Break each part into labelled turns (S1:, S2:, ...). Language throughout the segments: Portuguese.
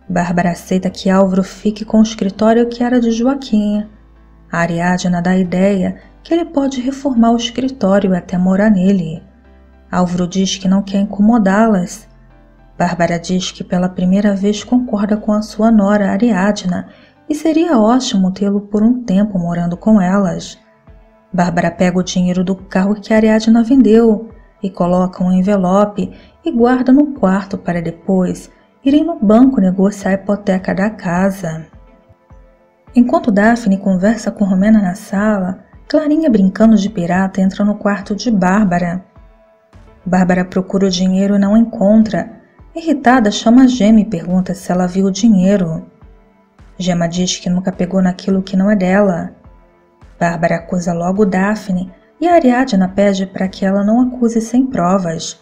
S1: Bárbara aceita que Álvaro fique com o escritório que era de Joaquim. A Ariadna dá a ideia que ele pode reformar o escritório e até morar nele. Álvaro diz que não quer incomodá-las. Bárbara diz que pela primeira vez concorda com a sua nora Ariadna e seria ótimo tê-lo por um tempo morando com elas. Bárbara pega o dinheiro do carro que a Ariadna vendeu e coloca um envelope e guarda no quarto para depois irem no banco negociar a hipoteca da casa. Enquanto Daphne conversa com Romena na sala, Clarinha, brincando de pirata, entra no quarto de Bárbara. Bárbara procura o dinheiro e não encontra. Irritada, chama a Gema e pergunta se ela viu o dinheiro. Gema diz que nunca pegou naquilo que não é dela. Bárbara acusa logo Daphne e a Ariadna pede para que ela não acuse sem provas.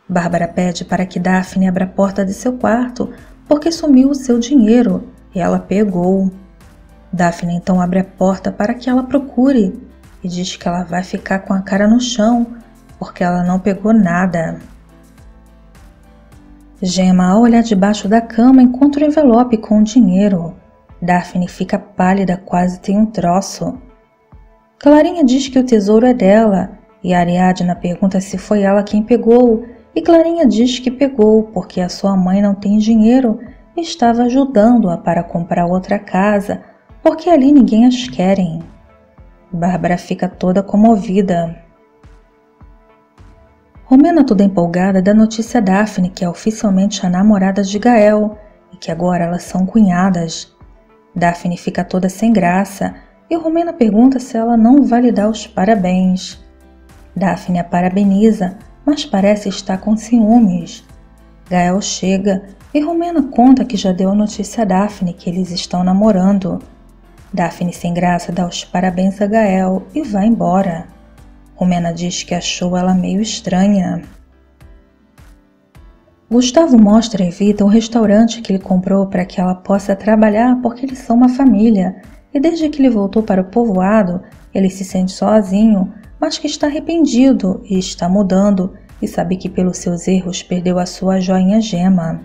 S1: Bárbara pede para que Daphne abra a porta de seu quarto porque sumiu o seu dinheiro e ela pegou. Daphne então abre a porta para que ela procure e diz que ela vai ficar com a cara no chão porque ela não pegou nada. Gema, ao olhar debaixo da cama, encontra o envelope com o dinheiro. Daphne fica pálida, quase tem um troço. Clarinha diz que o tesouro é dela e a Ariadna pergunta se foi ela quem pegou e Clarinha diz que pegou porque a sua mãe não tem dinheiro e estava ajudando-a para comprar outra casa porque ali ninguém as querem. Bárbara fica toda comovida. Romena, toda empolgada, dá notícia a Daphne que é oficialmente a namorada de Gael e que agora elas são cunhadas. Daphne fica toda sem graça e Romena pergunta se ela não vai lhe dar os parabéns. Daphne a parabeniza, mas parece estar com ciúmes. Gael chega e Romena conta que já deu a notícia a Daphne que eles estão namorando. Daphne, sem graça, dá os parabéns a Gael e vai embora. Romena diz que achou ela meio estranha. Gustavo mostra a Evita um restaurante que ele comprou para que ela possa trabalhar porque eles são uma família e desde que ele voltou para o povoado, ele se sente sozinho, mas que está arrependido e está mudando e sabe que pelos seus erros perdeu a sua joinha Gema.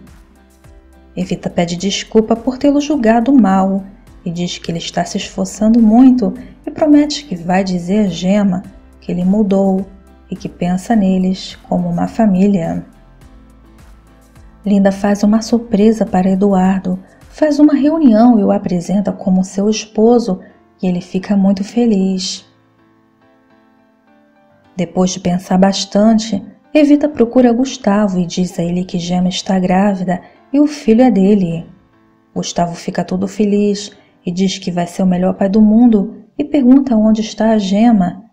S1: Evita pede desculpa por tê-lo julgado mal e diz que ele está se esforçando muito e promete que vai dizer a Gema que ele mudou e que pensa neles como uma família. Linda faz uma surpresa para Eduardo, faz uma reunião e o apresenta como seu esposo e ele fica muito feliz. Depois de pensar bastante, Evita procura Gustavo e diz a ele que Gema está grávida e o filho é dele. Gustavo fica todo feliz e diz que vai ser o melhor pai do mundo e pergunta onde está a Gema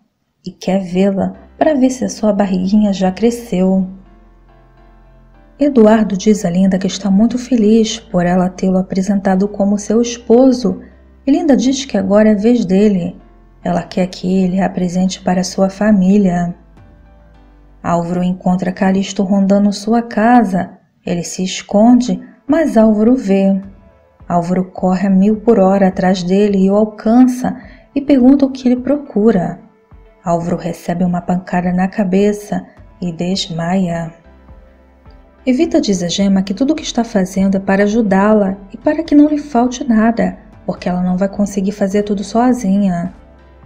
S1: e quer vê-la para ver se a sua barriguinha já cresceu. Eduardo diz a Linda que está muito feliz por ela tê-lo apresentado como seu esposo e Linda diz que agora é a vez dele. Ela quer que ele a apresente para sua família. Álvaro encontra Calixto rondando sua casa. Ele se esconde, mas Álvaro vê. Álvaro corre a 1000 por hora atrás dele e o alcança e pergunta o que ele procura. Álvaro recebe uma pancada na cabeça e desmaia. Evita diz a Gema que tudo o que está fazendo é para ajudá-la e para que não lhe falte nada, porque ela não vai conseguir fazer tudo sozinha.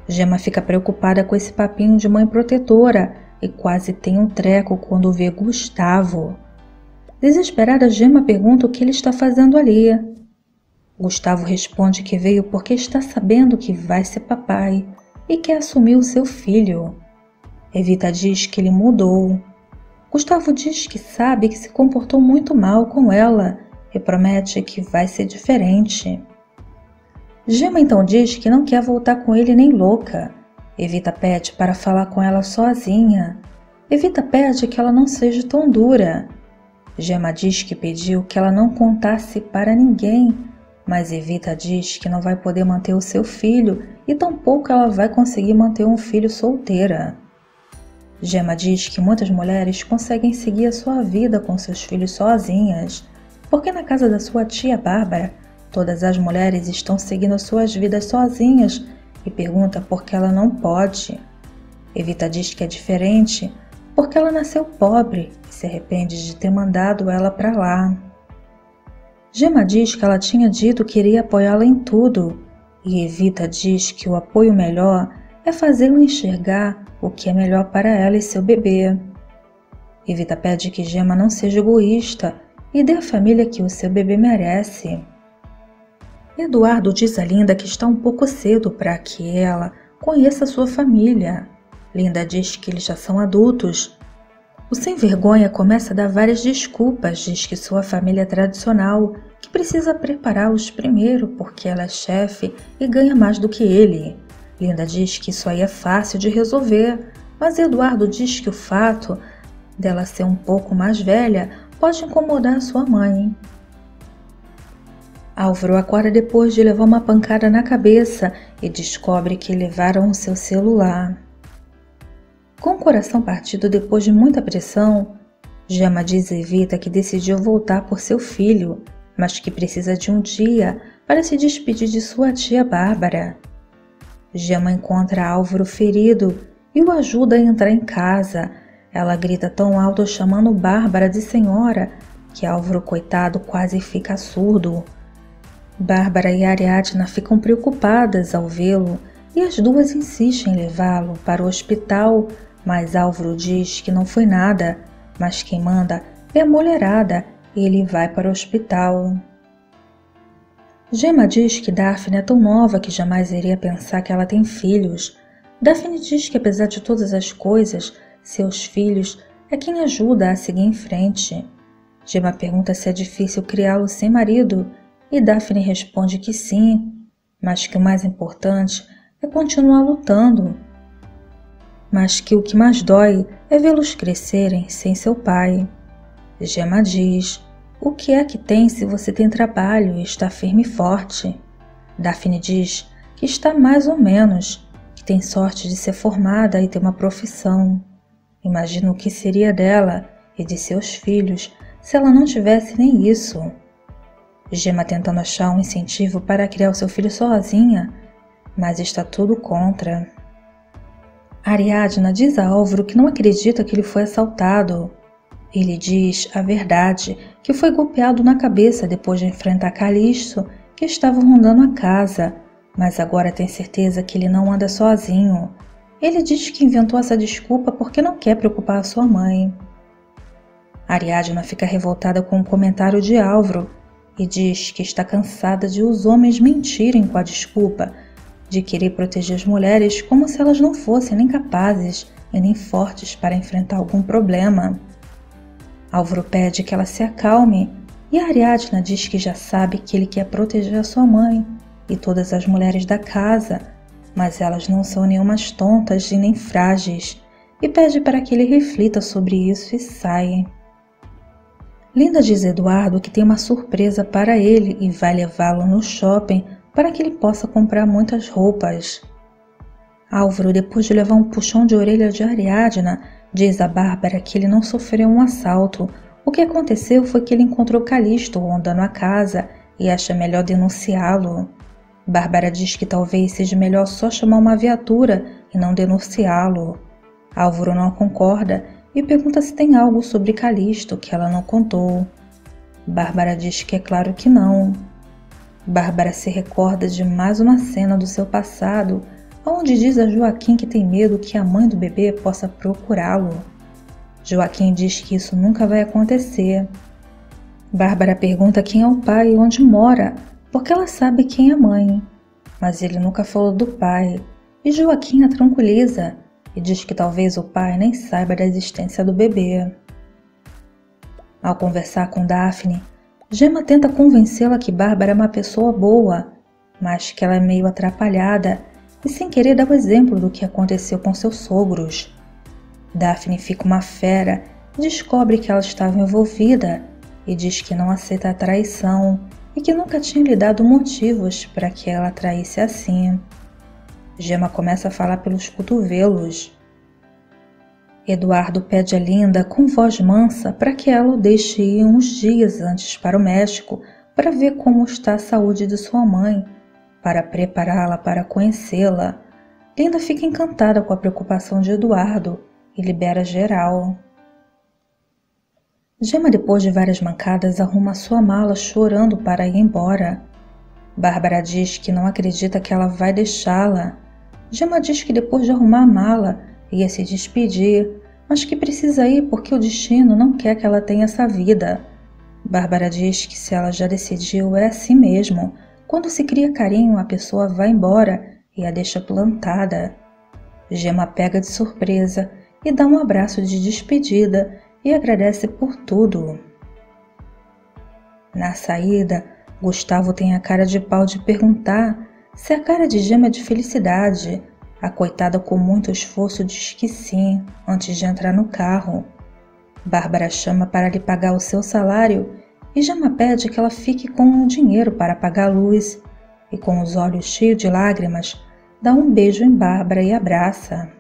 S1: Gema fica preocupada com esse papinho de mãe protetora e quase tem um treco quando vê Gustavo. Desesperada, Gema pergunta o que ele está fazendo ali. Gustavo responde que veio porque está sabendo que vai ser papai e quer assumir o seu filho. Evita diz que ele mudou. Gustavo diz que sabe que se comportou muito mal com ela e promete que vai ser diferente. Gema então diz que não quer voltar com ele nem louca. Evita pede para falar com ela sozinha. Evita pede que ela não seja tão dura. Gema diz que pediu que ela não contasse para ninguém, mas Evita diz que não vai poder manter o seu filho e tampouco ela vai conseguir manter um filho solteira. Gema diz que muitas mulheres conseguem seguir a sua vida com seus filhos sozinhas, porque na casa da sua tia Bárbara, todas as mulheres estão seguindo suas vidas sozinhas e pergunta por que ela não pode. Evita diz que é diferente porque ela nasceu pobre e se arrepende de ter mandado ela para lá. Gemma diz que ela tinha dito que iria apoiá-la em tudo, e Evita diz que o apoio melhor é fazê-la enxergar o que é melhor para ela e seu bebê. Evita pede que Gemma não seja egoísta e dê a família que o seu bebê merece. Eduardo diz a Linda que está um pouco cedo para que ela conheça sua família. Linda diz que eles já são adultos. O sem-vergonha começa a dar várias desculpas, diz que sua família é tradicional, que precisa prepará-los primeiro porque ela é chefe e ganha mais do que ele. Linda diz que isso aí é fácil de resolver, mas Eduardo diz que o fato dela ser um pouco mais velha pode incomodar sua mãe. Álvaro acorda depois de levar uma pancada na cabeça e descobre que levaram o seu celular. Com o coração partido depois de muita pressão, Gemma diz a Evita que decidiu voltar por seu filho, mas que precisa de um dia para se despedir de sua tia Bárbara. Gemma encontra Álvaro ferido e o ajuda a entrar em casa. Ela grita tão alto chamando Bárbara de senhora que Álvaro, coitado, quase fica surdo. Bárbara e Ariadna ficam preocupadas ao vê-lo e as duas insistem em levá-lo para o hospital, mas Álvaro diz que não foi nada, mas quem manda é a mulherada e ele vai para o hospital. Gemma diz que Daphne é tão nova que jamais iria pensar que ela tem filhos. Daphne diz que apesar de todas as coisas, seus filhos é quem ajuda a seguir em frente. Gemma pergunta se é difícil criá-lo sem marido e Daphne responde que sim, mas que o mais importante é continuar lutando. Mas que o que mais dói é vê-los crescerem sem seu pai. Gemma diz: o que é que tem se você tem trabalho e está firme e forte? Daphne diz que está mais ou menos, que tem sorte de ser formada e ter uma profissão. Imagina o que seria dela e de seus filhos se ela não tivesse nem isso. Gemma tentando achar um incentivo para criar o seu filho sozinha, mas está tudo contra. Ariadna diz a Álvaro que não acredita que ele foi assaltado. Ele diz a verdade, que foi golpeado na cabeça depois de enfrentar Calixto, que estava rondando a casa, mas agora tem certeza que ele não anda sozinho. Ele diz que inventou essa desculpa porque não quer preocupar a sua mãe. Ariadna fica revoltada com o comentário de Álvaro e diz que está cansada de os homens mentirem com a desculpa de querer proteger as mulheres como se elas não fossem nem capazes e nem fortes para enfrentar algum problema. Álvaro pede que ela se acalme e a Ariadna diz que já sabe que ele quer proteger a sua mãe e todas as mulheres da casa, mas elas não são nenhumas tontas e nem frágeis, e pede para que ele reflita sobre isso e saia. Linda diz a Eduardo que tem uma surpresa para ele e vai levá-lo no shopping para que ele possa comprar muitas roupas. Álvaro, depois de levar um puxão de orelha de Ariadna, diz a Bárbara que ele não sofreu um assalto. O que aconteceu foi que ele encontrou Calixto rondando a casa e acha melhor denunciá-lo. Bárbara diz que talvez seja melhor só chamar uma viatura e não denunciá-lo. Álvaro não concorda e pergunta se tem algo sobre Calixto que ela não contou. Bárbara diz que é claro que não. Bárbara se recorda de mais uma cena do seu passado, onde diz a Joaquim que tem medo que a mãe do bebê possa procurá-lo. Joaquim diz que isso nunca vai acontecer. Bárbara pergunta quem é o pai e onde mora, porque ela sabe quem é a mãe, mas ele nunca falou do pai, e Joaquim a tranquiliza e diz que talvez o pai nem saiba da existência do bebê. Ao conversar com Daphne, Gemma tenta convencê-la que Bárbara é uma pessoa boa, mas que ela é meio atrapalhada e sem querer dá o exemplo do que aconteceu com seus sogros. Daphne fica uma fera e descobre que ela estava envolvida e diz que não aceita a traição e que nunca tinha lhe dado motivos para que ela traísse assim. Gemma começa a falar pelos cotovelos. Eduardo pede a Linda com voz mansa para que ela o deixe ir uns dias antes para o México para ver como está a saúde de sua mãe, para prepará-la para conhecê-la. Linda fica encantada com a preocupação de Eduardo e libera geral. Gemma, depois de várias mancadas, arruma sua mala chorando para ir embora. Bárbara diz que não acredita que ela vai deixá-la. Gemma diz que depois de arrumar a mala, ia se despedir, mas que precisa ir porque o destino não quer que ela tenha essa vida. Bárbara diz que se ela já decidiu, é assim mesmo. Quando se cria carinho, a pessoa vai embora e a deixa plantada. Gemma pega de surpresa e dá um abraço de despedida e agradece por tudo. Na saída, Gustavo tem a cara de pau de perguntar se a cara de Gemma é de felicidade. A coitada, com muito esforço, diz que sim, antes de entrar no carro. Bárbara chama para lhe pagar o seu salário e Gemma pede que ela fique com o dinheiro para pagar a luz. E com os olhos cheios de lágrimas, dá um beijo em Bárbara e abraça.